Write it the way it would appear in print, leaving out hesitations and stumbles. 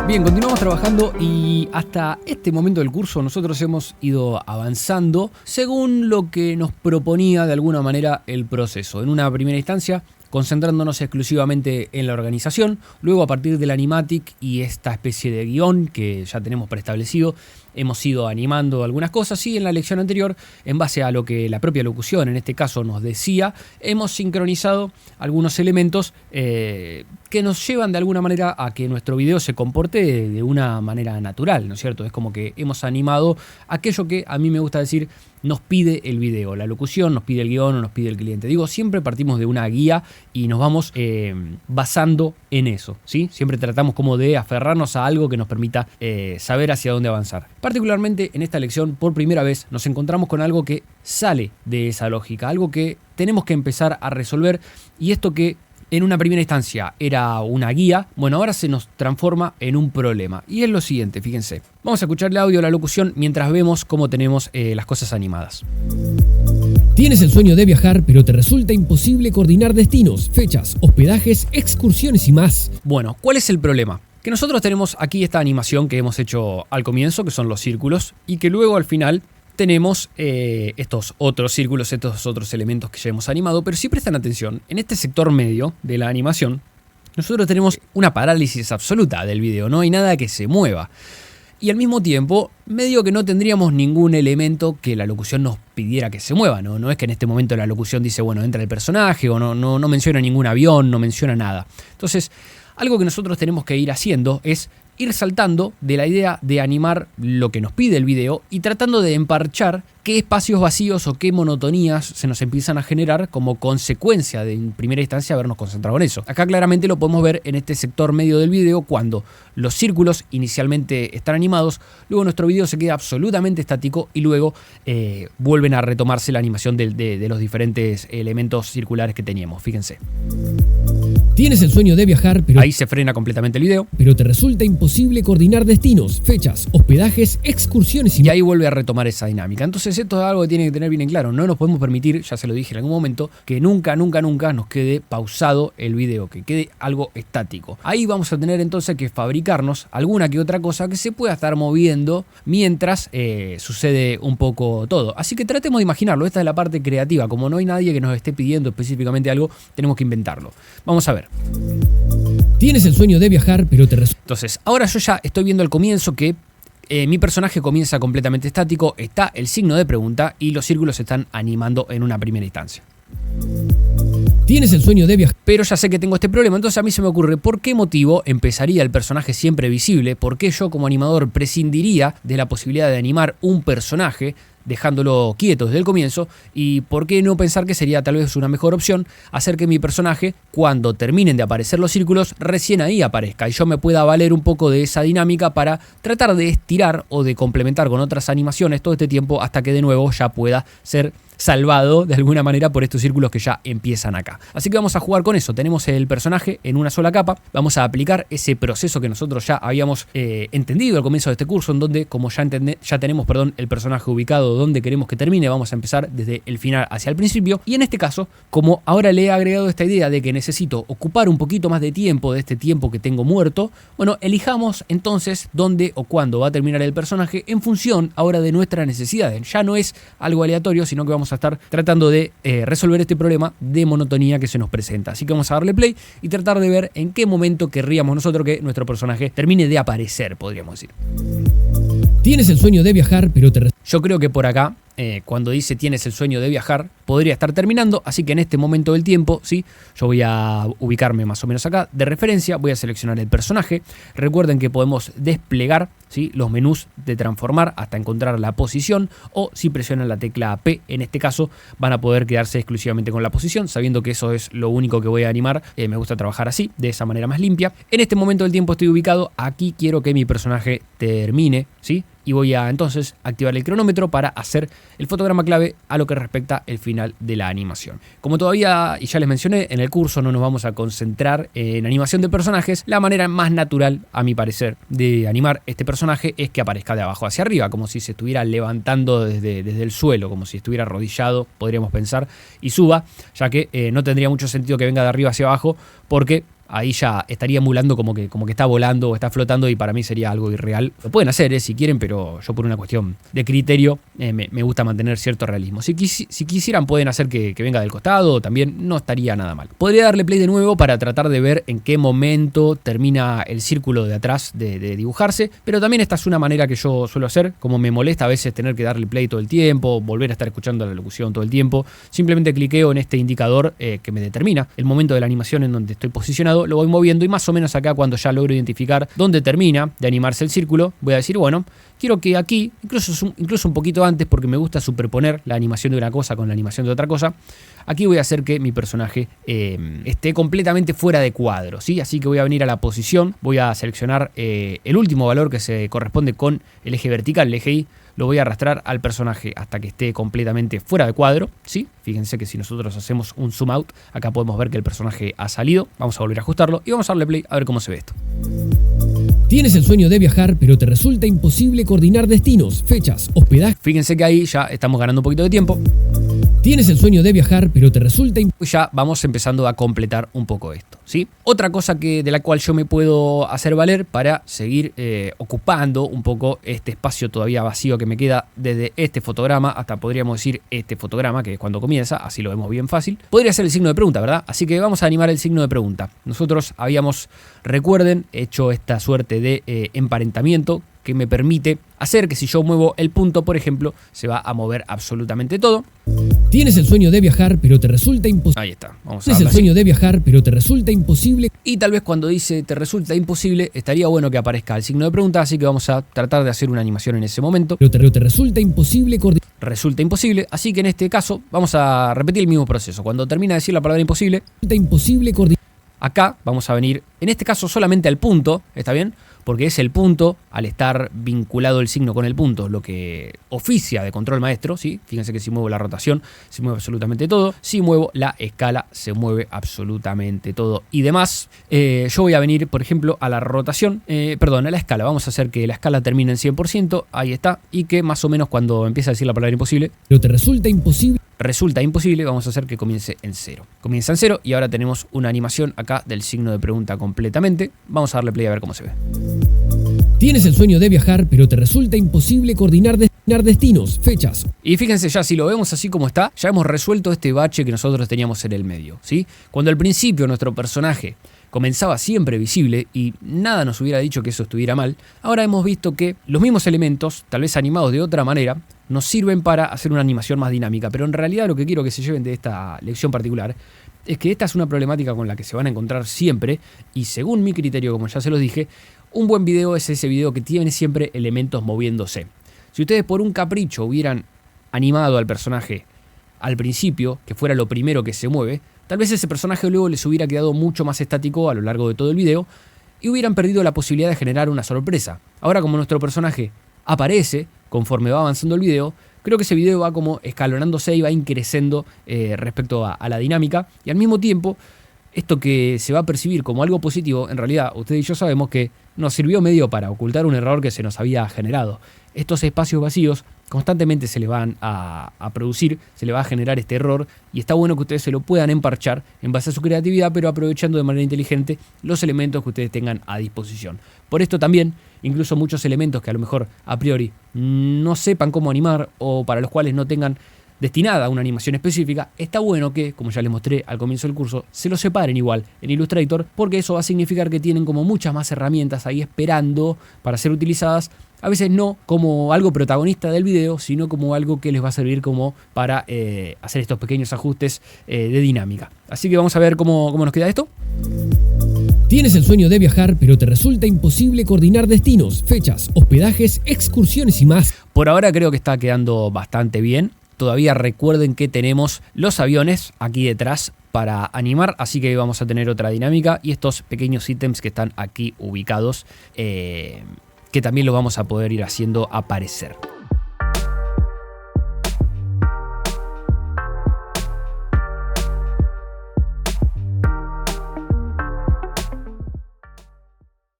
Bien, continuamos trabajando y hasta este momento del curso nosotros hemos ido avanzando según lo que nos proponía de alguna manera el proceso. En una primera instancia, concentrándonos exclusivamente en la organización, luego a partir del animatic y esta especie de guión que ya tenemos preestablecido, hemos ido animando algunas cosas y en la lección anterior, en base a lo que la propia locución en este caso nos decía, hemos sincronizado algunos elementos que nos llevan de alguna manera a que nuestro video se comporte de una manera natural, ¿no es cierto? Es como que hemos animado aquello que a mí me gusta decir nos pide el video, la locución, nos pide el guión o nos pide el cliente. Digo, siempre partimos de una guía y nos vamos basando en eso, ¿sí? Siempre tratamos como de aferrarnos a algo que nos permita saber hacia dónde avanzar. Particularmente en esta lección, por primera vez, nos encontramos con algo que sale de esa lógica, algo que tenemos que empezar a resolver y esto que en una primera instancia era una guía, bueno, ahora se nos transforma en un problema. Y es lo siguiente, fíjense. Vamos a escuchar el audio de la locución mientras vemos cómo tenemos las cosas animadas. Tienes el sueño de viajar, pero te resulta imposible coordinar destinos, fechas, hospedajes, excursiones y más. Bueno, ¿cuál es el problema? Que nosotros tenemos aquí esta animación que hemos hecho al comienzo, que son los círculos, y que luego al final tenemos estos otros círculos, estos otros elementos que ya hemos animado, pero si prestan atención, en este sector medio de la animación, nosotros tenemos una parálisis absoluta del video, no hay nada que se mueva. Y al mismo tiempo, medio que no tendríamos ningún elemento que la locución nos pidiera que se mueva, ¿no? No es que en este momento la locución dice, bueno, entra el personaje, o no menciona ningún avión, no menciona nada. Entonces, algo que nosotros tenemos que ir haciendo es ir saltando de la idea de animar lo que nos pide el video y tratando de emparchar qué espacios vacíos o qué monotonías se nos empiezan a generar como consecuencia de en primera instancia habernos concentrado en eso. Acá claramente lo podemos ver en este sector medio del video cuando los círculos inicialmente están animados, luego nuestro video se queda absolutamente estático y luego vuelven a retomarse la animación de los diferentes elementos circulares que teníamos. Fíjense. Tienes el sueño de viajar, pero ahí se frena completamente el video. Pero te resulta imposible coordinar destinos, fechas, hospedajes, excursiones y ahí vuelve a retomar esa dinámica. Entonces esto es algo que tiene que tener bien en claro. No nos podemos permitir, ya se lo dije en algún momento, que nunca nos quede pausado el video, que quede algo estático. Ahí vamos a tener entonces que fabricarnos alguna que otra cosa que se pueda estar moviendo mientras sucede un poco todo. Así que tratemos de imaginarlo. Esta es la parte creativa. Como no hay nadie que nos esté pidiendo específicamente algo, tenemos que inventarlo. Vamos a ver. Tienes el sueño de viajar, pero te resulta... Entonces, ahora yo ya estoy viendo al comienzo que mi personaje comienza completamente estático, está el signo de pregunta y los círculos se están animando en una primera instancia. Tienes el sueño de viajar. Pero ya sé que tengo este problema, entonces a mí se me ocurre por qué motivo empezaría el personaje siempre visible, por qué yo como animador prescindiría de la posibilidad de animar un personaje dejándolo quieto desde el comienzo y por qué no pensar que sería tal vez una mejor opción hacer que mi personaje cuando terminen de aparecer los círculos recién ahí aparezca y yo me pueda valer un poco de esa dinámica para tratar de estirar o de complementar con otras animaciones todo este tiempo hasta que de nuevo ya pueda ser salvado de alguna manera por estos círculos que ya empiezan acá. Así que vamos a jugar con eso. Tenemos el personaje en una sola capa. Vamos a aplicar ese proceso que nosotros ya habíamos entendido al comienzo de este curso, en donde como ya tenemos el personaje ubicado donde queremos que termine, vamos a empezar desde el final hacia el principio. Y en este caso, como ahora le he agregado esta idea de que necesito ocupar un poquito más de tiempo de este tiempo que tengo muerto, bueno, elijamos entonces dónde o cuándo va a terminar el personaje en función ahora de nuestras necesidades. Ya no es algo aleatorio, sino que vamos a estar tratando de resolver este problema de monotonía que se nos presenta. Así que vamos a darle play y tratar de ver en qué momento querríamos nosotros que nuestro personaje termine de aparecer, podríamos decir. Tienes el sueño de viajar, pero te... Yo creo que por acá, cuando dice tienes el sueño de viajar, podría estar terminando, así que en este momento del tiempo, ¿sí? Yo voy a ubicarme más o menos acá. De referencia voy a seleccionar el personaje. Recuerden que podemos desplegar, ¿sí?, los menús de transformar hasta encontrar la posición, o si presionan la tecla P, en este caso, van a poder quedarse exclusivamente con la posición, sabiendo que eso es lo único que voy a animar. Me gusta trabajar así, de esa manera más limpia. En este momento del tiempo estoy ubicado, aquí quiero que mi personaje termine, ¿sí? Y voy a entonces activar el cronómetro para hacer el fotograma clave a lo que respecta el final de la animación. Como todavía, y ya les mencioné, en el curso no nos vamos a concentrar en animación de personajes, la manera más natural, a mi parecer, de animar este personaje es que aparezca de abajo hacia arriba, como si se estuviera levantando desde el suelo, como si estuviera arrodillado, podríamos pensar, y suba, ya que no tendría mucho sentido que venga de arriba hacia abajo, porque ahí ya estaría emulando como que está volando o está flotando y para mí sería algo irreal. Lo pueden hacer si quieren, pero yo por una cuestión de criterio me gusta mantener cierto realismo. Si quisieran pueden hacer que venga del costado, también no estaría nada mal. Podría darle play de nuevo para tratar de ver en qué momento termina el círculo de atrás de dibujarse, pero también esta es una manera que yo suelo hacer, como me molesta a veces tener que darle play todo el tiempo, volver a estar escuchando la locución todo el tiempo, simplemente cliqueo en este indicador que me determina el momento de la animación en donde estoy posicionado, lo voy moviendo y más o menos acá cuando ya logro identificar dónde termina de animarse el círculo, voy a decir, bueno, quiero que aquí, incluso un poquito antes, porque me gusta superponer la animación de una cosa con la animación de otra cosa, aquí voy a hacer que mi personaje esté completamente fuera de cuadro, ¿sí? Así que voy a venir a la posición, voy a seleccionar el último valor que se corresponde con el eje vertical, el eje Y, lo voy a arrastrar al personaje hasta que esté completamente fuera de cuadro, ¿sí? Fíjense que si nosotros hacemos un zoom out, acá podemos ver que el personaje ha salido. Vamos a volver a ajustarlo y vamos a darle play a ver cómo se ve esto. Tienes el sueño de viajar, pero te resulta imposible coordinar destinos, fechas, hospedaje. Fíjense que ahí ya estamos ganando un poquito de tiempo. Tienes el sueño de viajar, pero te resulta ya vamos empezando a completar un poco esto, ¿sí? Otra cosa de la cual yo me puedo hacer valer para seguir ocupando un poco este espacio todavía vacío que me queda desde este fotograma hasta podríamos decir este fotograma, que es cuando comienza, así lo vemos bien fácil. Podría ser el signo de pregunta, ¿verdad? Así que vamos a animar el signo de pregunta. Nosotros habíamos, recuerden, hecho esta suerte de emparentamiento que me permite hacer que si yo muevo el punto, por ejemplo, se va a mover absolutamente todo. Tienes el sueño de viajar, pero te resulta imposible. Ahí está. Vamos a Tienes el sueño de viajar, pero te resulta imposible. Y tal vez cuando dice te resulta imposible, estaría bueno que aparezca el signo de pregunta, así que vamos a tratar de hacer una animación en ese momento. Pero te resulta imposible coordinar. Resulta imposible, así que en este caso vamos a repetir el mismo proceso. Cuando termina de decir la palabra imposible, resulta imposible coordinar. Acá vamos a venir, en este caso solamente al punto, ¿está bien? Porque es el punto, al estar vinculado el signo con el punto, lo que oficia de control maestro, ¿sí? Fíjense que si muevo la rotación, se mueve absolutamente todo. Si muevo la escala, se mueve absolutamente todo y demás. Yo voy a venir, por ejemplo, a la rotación, a la escala. Vamos a hacer que la escala termine en 100%, ahí está, y que más o menos cuando empieza a decir la palabra imposible, pero te resulta imposible. Resulta imposible, vamos a hacer que comience en 0. Comienza en 0 y ahora tenemos una animación acá del signo de pregunta completamente. Vamos a darle play a ver cómo se ve. Tienes el sueño de viajar, pero te resulta imposible coordinar destinos, fechas. Y fíjense ya, si lo vemos así como está, ya hemos resuelto este bache que nosotros teníamos en el medio, ¿sí? Cuando al principio nuestro personaje comenzaba siempre visible y nada nos hubiera dicho que eso estuviera mal, ahora hemos visto que los mismos elementos, tal vez animados de otra manera, nos sirven para hacer una animación más dinámica. Pero en realidad lo que quiero que se lleven de esta lección particular es que esta es una problemática con la que se van a encontrar siempre y según mi criterio, como ya se los dije, un buen video es ese video que tiene siempre elementos moviéndose. Si ustedes por un capricho hubieran animado al personaje al principio, que fuera lo primero que se mueve, tal vez ese personaje luego les hubiera quedado mucho más estático a lo largo de todo el video y hubieran perdido la posibilidad de generar una sorpresa. Ahora, como nuestro personaje aparece conforme va avanzando el video, creo que ese video va como escalonándose y va increciendo respecto a la dinámica y al mismo tiempo esto que se va a percibir como algo positivo, en realidad ustedes y yo sabemos que nos sirvió medio para ocultar un error que se nos había generado. Estos espacios vacíos constantemente se les van a producir, se les va a generar este error y está bueno que ustedes se lo puedan emparchar en base a su creatividad, pero aprovechando de manera inteligente los elementos que ustedes tengan a disposición. Por esto también, incluso muchos elementos que a lo mejor a priori no sepan cómo animar o para los cuales no tengan destinada a una animación específica, está bueno que, como ya les mostré al comienzo del curso, se los separen igual en Illustrator, porque eso va a significar que tienen como muchas más herramientas ahí esperando para ser utilizadas, a veces no como algo protagonista del video, sino como algo que les va a servir como para hacer estos pequeños ajustes de dinámica. Así que vamos a ver cómo nos queda esto. Tienes el sueño de viajar, pero te resulta imposible coordinar destinos, fechas, hospedajes, excursiones y más. Por ahora creo que está quedando bastante bien. Todavía recuerden que tenemos los aviones aquí detrás para animar, así que vamos a tener otra dinámica y estos pequeños ítems que están aquí ubicados, que también los vamos a poder ir haciendo aparecer.